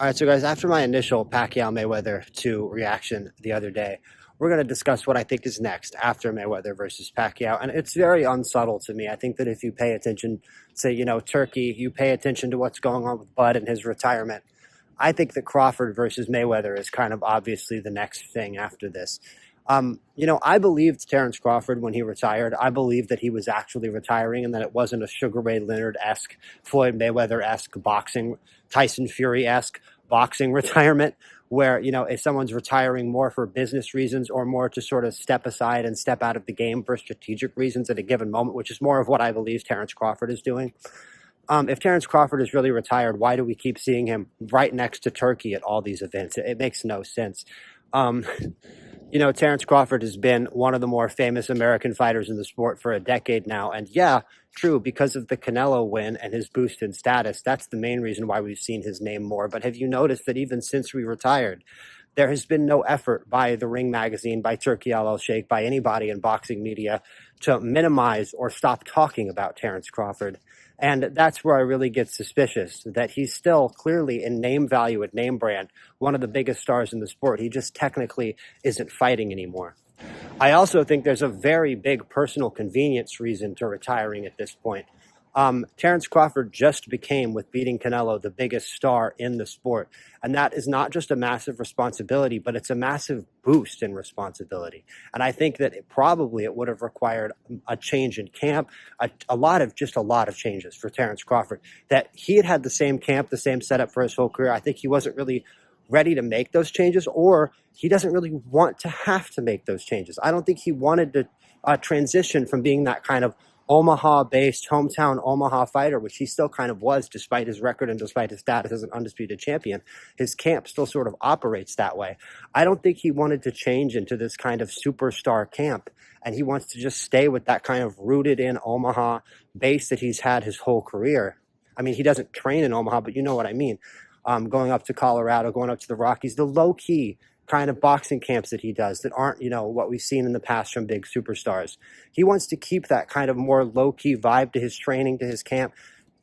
All right, so guys, after my initial Pacquiao Mayweather 2 reaction the other day, we're going to discuss what I think is next after Mayweather versus Pacquiao. And it's very unsubtle to me. I think that if you pay attention to, Turkey, you pay attention to what's going on with Bud and his retirement. I think that Crawford versus Mayweather is kind of obviously the next thing after this. I believed Terrence Crawford when he retired. I believed that he was actually retiring and that it wasn't a Sugar Ray Leonard-esque, Floyd Mayweather-esque boxing, Tyson Fury-esque boxing retirement where, if someone's retiring more for business reasons or more to sort of step aside and step out of the game for strategic reasons at a given moment, which is more of what I believe Terrence Crawford is doing. If Terrence Crawford is really retired, why do we keep seeing him right next to Turki at all these events? It makes no sense. Um, Terrence Crawford has been one of the more famous American fighters in the sport for a decade now. And yeah, true, because of the Canelo win and his boost in status, that's the main reason why we've seen his name more. But have you noticed that even since we retired, there has been no effort by the Ring magazine, by Turki Al-Sheikh, by anybody in boxing media to minimize or stop talking about Terrence Crawford. And that's where I really get suspicious, that he's still clearly in name value and name brand, one of the biggest stars in the sport. He just technically isn't fighting anymore. I also think there's a very big personal convenience reason to retiring at this point. Terrence Crawford just became, with beating Canelo, the biggest star in the sport. And that is not just a massive responsibility, but it's a massive boost in responsibility. And I think that it would have required a change in camp, a lot of changes for Terrence Crawford. That he had the same camp, the same setup for his whole career. I think he wasn't really ready to make those changes, or he doesn't really want to have to make those changes. I don't think he wanted to transition from being that kind of Omaha-based, hometown Omaha fighter, which he still kind of was despite his record and despite his status as an undisputed champion. His camp still sort of operates that way. I don't think he wanted to change into this kind of superstar camp, and he wants to just stay with that kind of rooted in Omaha base that he's had his whole career. I mean, he doesn't train in Omaha, but you know what I mean. Going up to Colorado, going up to the Rockies, the low-key kind of boxing camps that he does that aren't, what we've seen in the past from big superstars. He wants to keep that kind of more low-key vibe to his training, to his camp.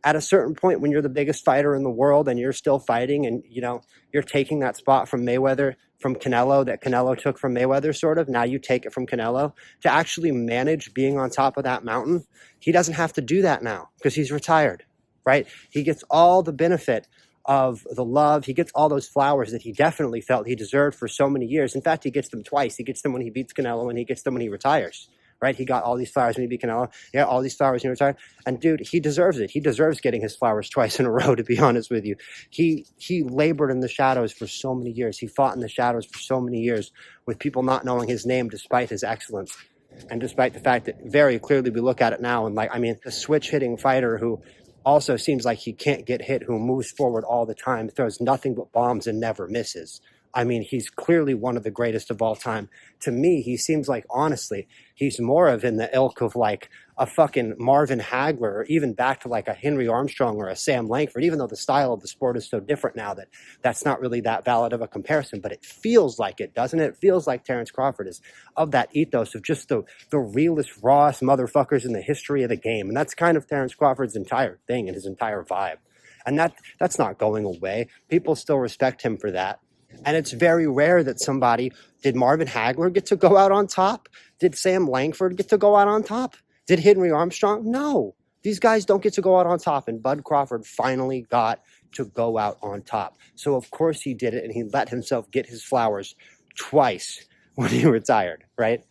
At a certain point, when you're the biggest fighter in the world and you're still fighting and, you're taking that spot from Mayweather, from Canelo, that Canelo took from Mayweather, sort of, now you take it from Canelo, to actually manage being on top of that mountain, he doesn't have to do that now because he's retired, right? He gets all the benefit of the love. He gets all those flowers that he definitely felt he deserved for so many years. In fact, he gets them twice. He gets them when he beats Canelo, and he gets them when he retires, right? He got all these flowers when he beat Canelo. He got all these flowers when he retired. And dude, he deserves it. He deserves getting his flowers twice in a row, to be honest with you. He labored in the shadows for so many years. He fought in the shadows for so many years with people not knowing his name despite his excellence. And despite the fact that very clearly we look at it now and a switch-hitting fighter who also seems like he can't get hit, who moves forward all the time, throws nothing but bombs and never misses. I mean, he's clearly one of the greatest of all time. To me, he seems like, honestly, he's more of in the ilk of like a fucking Marvin Hagler, or even back to like a Henry Armstrong or a Sam Langford, even though the style of the sport is so different now that that's not really that valid of a comparison. But it feels like it, doesn't it? It feels like Terrence Crawford is of that ethos of just the realest, rawest motherfuckers in the history of the game. And that's kind of Terrence Crawford's entire thing and his entire vibe. And that's not going away. People still respect him for that. And it's very rare that did Marvin Hagler get to go out on top? Did Sam Langford get to go out on top? Did Henry Armstrong? No. These guys don't get to go out on top. And Bud Crawford finally got to go out on top. So of course he did it, and he let himself get his flowers twice when he retired, right?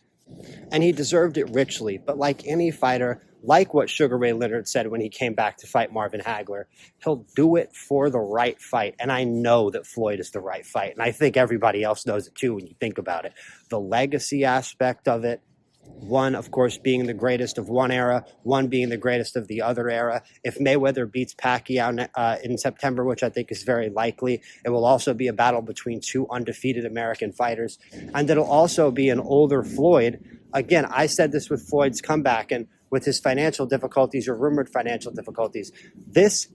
And he deserved it richly. But like any fighter, like what Sugar Ray Leonard said when he came back to fight Marvin Hagler, he'll do it for the right fight. And I know that Floyd is the right fight. And I think everybody else knows it too when you think about it. The legacy aspect of it, one, of course, being the greatest of one era, one being the greatest of the other era. If Mayweather beats Pacquiao in September, which I think is very likely, it will also be a battle between two undefeated American fighters. And it'll also be an older Floyd. Again, I said this with Floyd's comeback and with his financial difficulties or rumored financial difficulties. This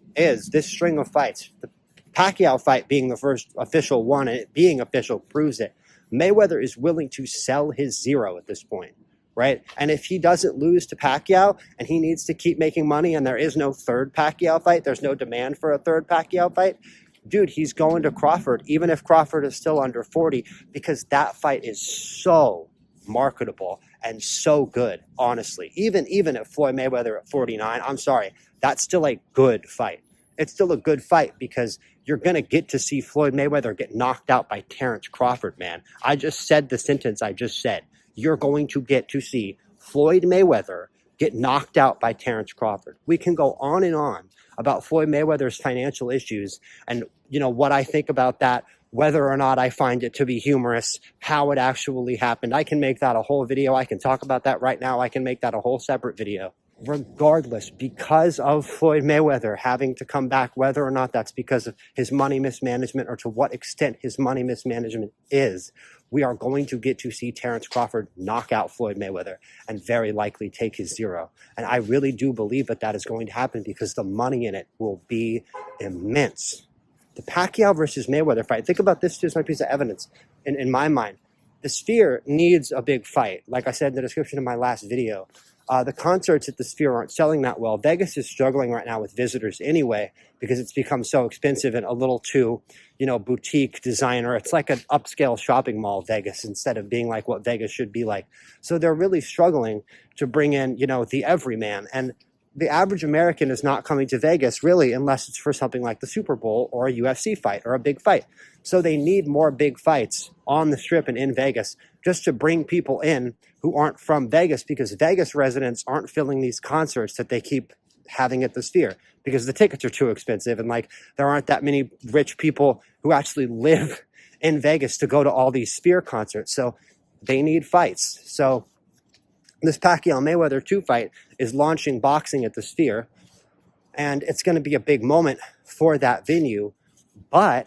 string of fights, the Pacquiao fight being the first official one, and it being official proves it. Mayweather is willing to sell his zero at this point. Right? And if he doesn't lose to Pacquiao and he needs to keep making money and there is no third Pacquiao fight, there's no demand for a third Pacquiao fight, dude, he's going to Crawford, even if Crawford is still under 40, because that fight is so marketable and so good, honestly. Even if Floyd Mayweather at 49, I'm sorry, that's still a good fight. It's still a good fight because you're going to get to see Floyd Mayweather get knocked out by Terrence Crawford, man. I just said the sentence I just said. You're going to get to see Floyd Mayweather get knocked out by Terrence Crawford. We can go on and on about Floyd Mayweather's financial issues and, what I think about that, whether or not I find it to be humorous, how it actually happened. I can make that a whole video. I can talk about that right now. I can make that a whole separate video. Regardless, because of Floyd Mayweather having to come back, whether or not that's because of his money mismanagement or to what extent his money mismanagement is, we are going to get to see Terrence Crawford knock out Floyd Mayweather and very likely take his zero. And I really do believe that is going to happen because the money in it will be immense. The Pacquiao versus Mayweather fight, think about this, just my piece of evidence in my mind. The Sphere needs a big fight. Like I said in the description of my last video, the concerts at the Sphere aren't selling that well. Vegas is struggling right now with visitors anyway because it's become so expensive and a little too, boutique designer. It's like an upscale shopping mall, Vegas, instead of being like what Vegas should be like. So they're really struggling to bring in, the everyman. And the average American is not coming to Vegas really unless it's for something like the Super Bowl or a UFC fight or a big fight. So they need more big fights on the Strip and in Vegas just to bring people in who aren't from Vegas, because Vegas residents aren't filling these concerts that they keep having at the Sphere because the tickets are too expensive and there aren't that many rich people who actually live in Vegas to go to all these Sphere concerts. So they need fights. So this Pacquiao Mayweather 2 fight is launching boxing at the Sphere, and it's going to be a big moment for that venue. But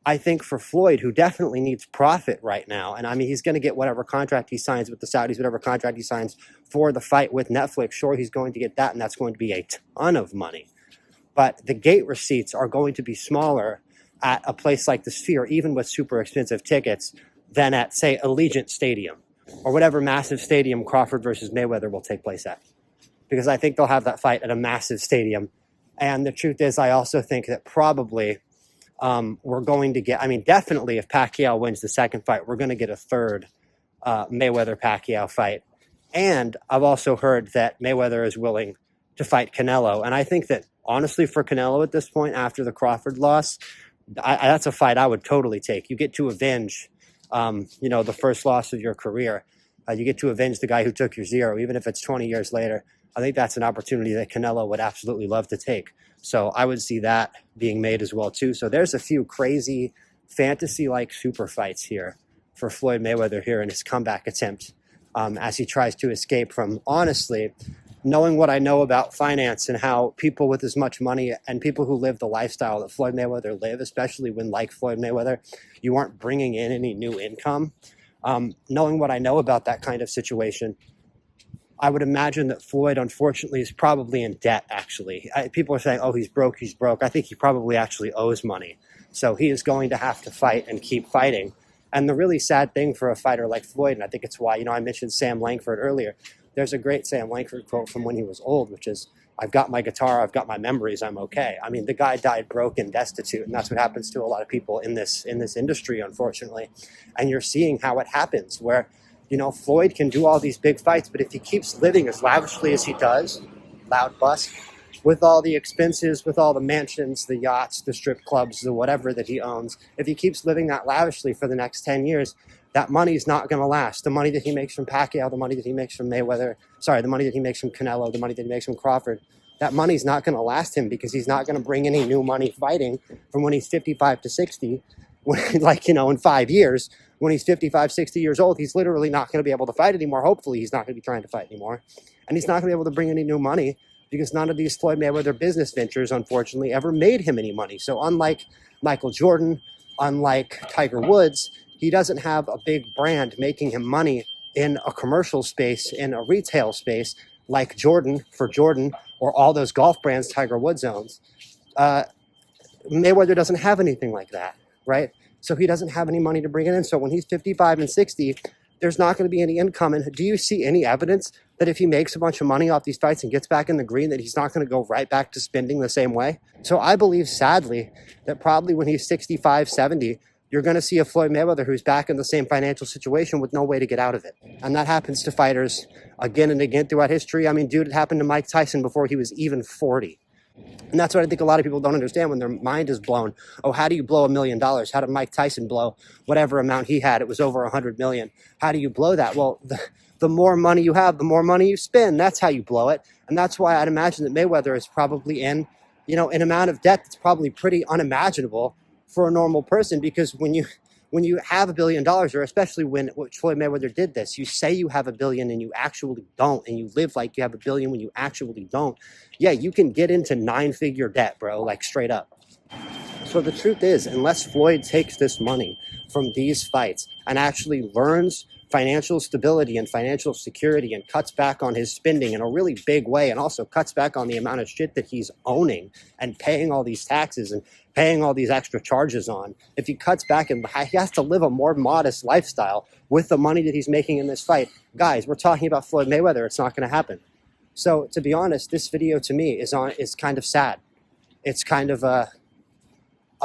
I think for Floyd, who definitely needs profit right now, and I mean, he's going to get whatever contract he signs with the Saudis, whatever contract he signs for the fight with Netflix, sure, he's going to get that, and that's going to be a ton of money. But the gate receipts are going to be smaller at a place like the Sphere, even with super expensive tickets, than at, say, Allegiant Stadium or whatever massive stadium Crawford versus Mayweather will take place at. Because I think they'll have that fight at a massive stadium. And the truth is, I also think that probably we're going to get, definitely if Pacquiao wins the second fight, we're going to get a third Mayweather-Pacquiao fight. And I've also heard that Mayweather is willing to fight Canelo. And I think that, honestly, for Canelo at this point, after the Crawford loss, that's a fight I would totally take. You get to avenge the first loss of your career. You get to avenge the guy who took your zero, even if it's 20 years later. I think that's an opportunity that Canelo would absolutely love to take. So I would see that being made as well, too. So there's a few crazy fantasy-like super fights here for Floyd Mayweather here in his comeback attempt as he tries to escape from, honestly, knowing what I know about finance and how people with as much money and people who live the lifestyle that Floyd Mayweather live, especially when, like Floyd Mayweather, you aren't bringing in any new income. Knowing what I know about that kind of situation, I would imagine that Floyd, unfortunately, is probably in debt, actually. People are saying, oh, he's broke. I think he probably actually owes money. So he is going to have to fight and keep fighting. And the really sad thing for a fighter like Floyd, and I think it's why, I mentioned Sam Langford earlier. There's a great Sam Langford quote from when he was old, which is, I've got my guitar, I've got my memories, I'm okay. I mean, the guy died broke and destitute, and that's what happens to a lot of people in this industry, unfortunately. And you're seeing how it happens, where, Floyd can do all these big fights, but if he keeps living as lavishly as he does, loud bus, with all the expenses, with all the mansions, the yachts, the strip clubs, the whatever that he owns, if he keeps living that lavishly for the next 10 years, that money's not going to last. The money that he makes from Pacquiao, the money that he makes from Mayweather, the money that he makes from Canelo, the money that he makes from Crawford, that money's not going to last him because he's not going to bring any new money fighting from when he's 55 to 60, in 5 years. When he's 55, 60 years old, he's literally not going to be able to fight anymore. Hopefully, he's not going to be trying to fight anymore. And he's not going to be able to bring any new money because none of these Floyd Mayweather business ventures, unfortunately, ever made him any money. So unlike Michael Jordan, unlike Tiger Woods, he doesn't have a big brand making him money in a commercial space, in a retail space, like Jordan, or all those golf brands Tiger Woods owns. Mayweather doesn't have anything like that, right? So he doesn't have any money to bring it in. So when he's 55 and 60, there's not going to be any income. And do you see any evidence that if he makes a bunch of money off these fights and gets back in the green, that he's not going to go right back to spending the same way. So I believe, sadly, that probably when he's 65, 70, you're going to see a Floyd Mayweather who's back in the same financial situation with no way to get out of it. And that happens to fighters again and again throughout history. I mean, dude, it happened to Mike Tyson before he was even 40. And that's what I think a lot of people don't understand when their mind is blown. Oh, how do you blow $1 million? How did Mike Tyson blow whatever amount he had? It was over 100 million. How do you blow that? Well, the more money you have, the more money you spend. That's how you blow it. And that's why I'd imagine that Mayweather is probably in, an amount of debt that's probably pretty unimaginable for a normal person, because when you have $1 billion, or especially when Floyd Mayweather did this, you say you have $1 billion and you actually don't, and you live like you have $1 billion when you actually don't. Yeah, you can get into 9-figure debt, bro, like straight up. So the truth is, unless Floyd takes this money from these fights and actually learns financial stability and financial security and cuts back on his spending in a really big way, and also cuts back on the amount of shit that he's owning and paying all these taxes and paying all these extra charges on, if he cuts back and he has to live a more modest lifestyle with the money that he's making in this fight, guys, we're talking about Floyd Mayweather. It's not going to happen. So to be honest, this video to me is kind of sad. It's kind of a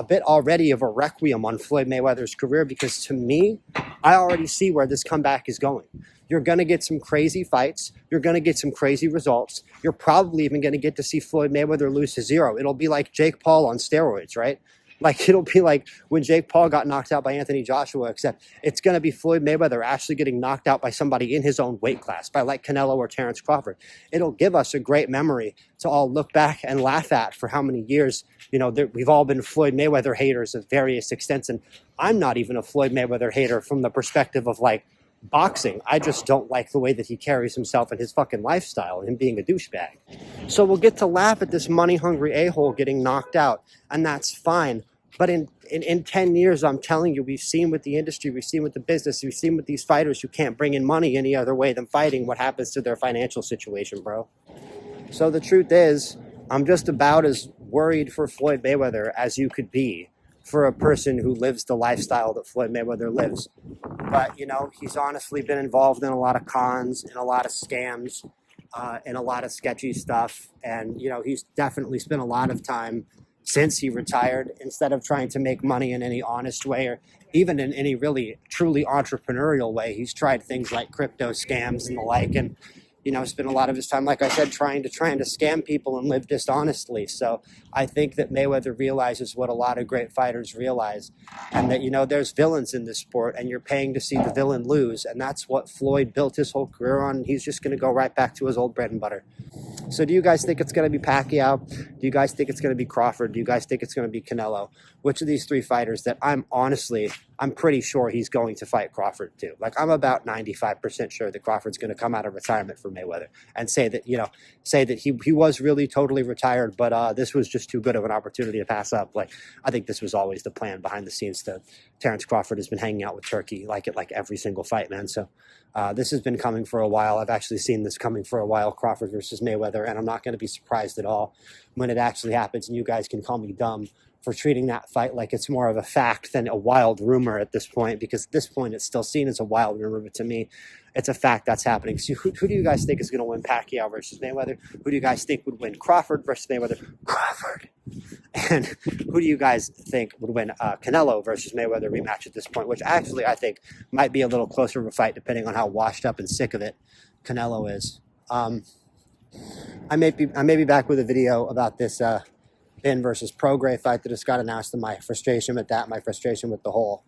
bit already of a requiem on Floyd Mayweather's career, because to me, I already see where this comeback is going. You're going to get some crazy fights. You're going to get some crazy results. You're probably even going to get to see Floyd Mayweather lose to zero. It'll be like Jake Paul on steroids, right? Like, it'll be like when Jake Paul got knocked out by Anthony Joshua, except it's going to be Floyd Mayweather actually getting knocked out by somebody in his own weight class, by like Canelo or Terrence Crawford. It'll give us a great memory to all look back and laugh at for how many years, we've all been Floyd Mayweather haters of various extents. And I'm not even a Floyd Mayweather hater from the perspective of like boxing. I just don't like the way that he carries himself and his fucking lifestyle and him being a douchebag. So we'll get to laugh at this money-hungry a-hole getting knocked out, and that's fine. But in 10 years, I'm telling you, we've seen with the industry, we've seen with the business, we've seen with these fighters who can't bring in money any other way than fighting, what happens to their financial situation, bro. So the truth is, I'm just about as worried for Floyd Mayweather as you could be for a person who lives the lifestyle that Floyd Mayweather lives. But, he's honestly been involved in a lot of cons, in a lot of scams, in a lot of sketchy stuff. And, he's definitely spent a lot of time since he retired, instead of trying to make money in any honest way or even in any really truly entrepreneurial way. He's tried things like crypto scams and the like, and spent a lot of his time, like I said, trying to scam people and live dishonestly. So I think that Mayweather realizes what a lot of great fighters realize, and that there's villains in this sport, and you're paying to see the villain lose, and that's what Floyd built his whole career on. And he's just going to go right back to his old bread and butter. So do you guys think it's going to be Pacquiao? Do you guys think it's going to be Crawford? Do you guys think it's going to be Canelo? Which of these three fighters that I'm pretty sure he's going to fight Crawford too. Like, I'm about 95% sure that Crawford's going to come out of retirement for Mayweather and say that he was really totally retired, but this was just too good of an opportunity to pass up. Like, I think this was always the plan behind the scenes. Terrence Crawford has been hanging out with Turki like every single fight, man. So this has been coming for a while. I've actually seen this coming for a while, Crawford versus Mayweather, and I'm not going to be surprised at all when it actually happens. And you guys can call me dumb for treating that fight like it's more of a fact than a wild rumor at this point, because at this point it's still seen as a wild rumor, but to me, it's a fact that's happening. So who do you guys think is going to win, Pacquiao versus Mayweather? Who do you guys think would win, Crawford versus Mayweather? Crawford. And who do you guys think would win, Canelo versus Mayweather rematch at this point, which actually I think might be a little closer of a fight depending on how washed up and sick of it Canelo is. I may be back with a video about this Ben versus Prograis fight that just got announced, and my frustration with that, my frustration with the whole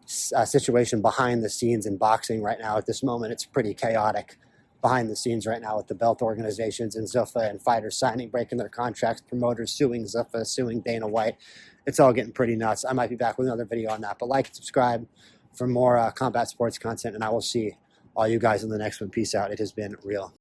situation behind the scenes in boxing right now. At this moment, it's pretty chaotic behind the scenes right now with the belt organizations and Zuffa and fighters signing, breaking their contracts, promoters suing Zuffa, suing Dana White. It's all getting pretty nuts. I might be back with another video on that, but like and subscribe for more combat sports content, and I will see all you guys in the next one. Peace out. It has been real.